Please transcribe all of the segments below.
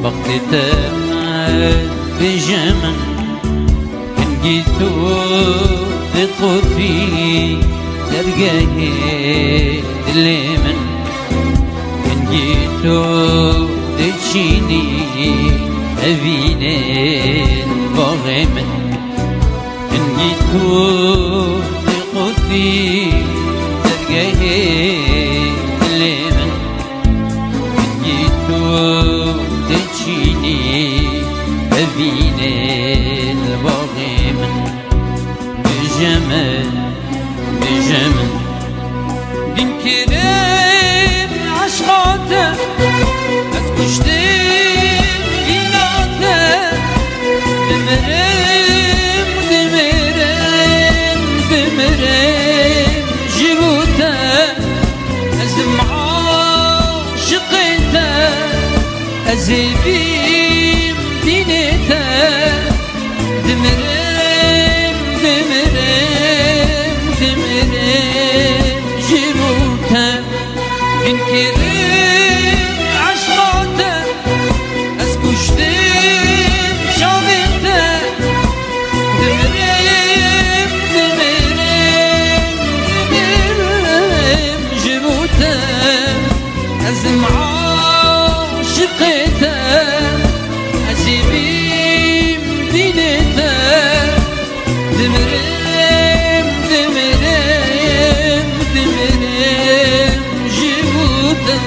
وقتی تمت بجمن كن جيتو بقربي درجه اللي من كن جيتو تشيني أبيني البغي من كن جيتو بقربي درجه اللي من كن جيتو تشيني أبيني البغي من بجمل بجمل دين كريم عشقاته أتكشتين إناته دمرم دمرم دمرم جبوته أزم عاشقته أزبيم دينته دمرم دمرم دمرم جبوته دين كريم عشقاته أسكشتم شابته دمرم دمرم دمرم جبوته أزم عاشقته أزبيم دينته دمرم دمرم دمرم جبوته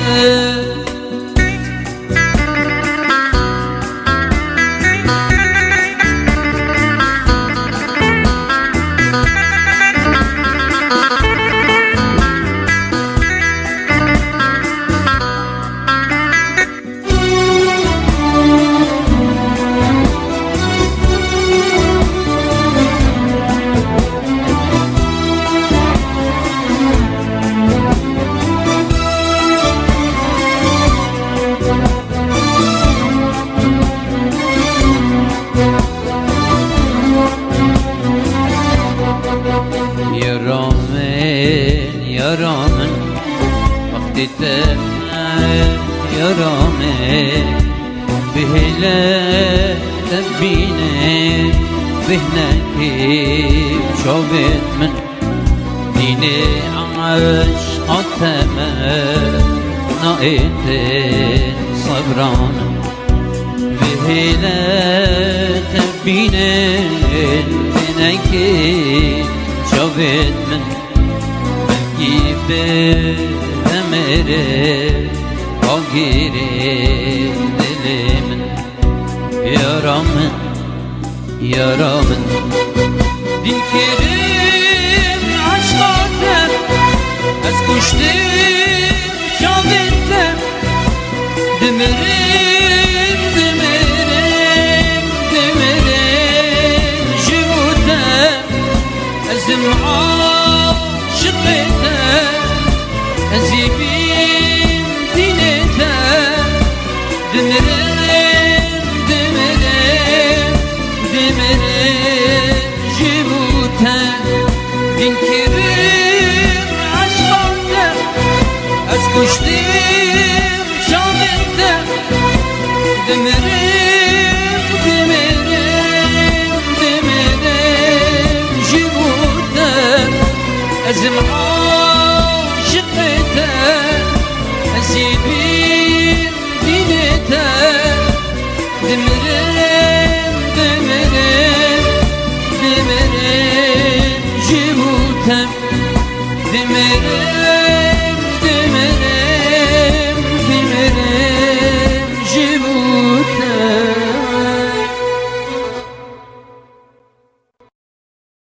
يا رامن وقتی تمت يا رامن بهلا تبيني بهناك شوفت من ديني عشق تمت نقيت صبران بهلا تبيني بهناك شوفت من gibi emre agire dilimin yaramın din kerim aşkıtem az kuştum şavetem demirim demirim demirim jivutem azim عاشقته أزيبين دينته دمرم دمرم دمرم جبوته دين كريم عشقاته أز كشتم شامته دمرم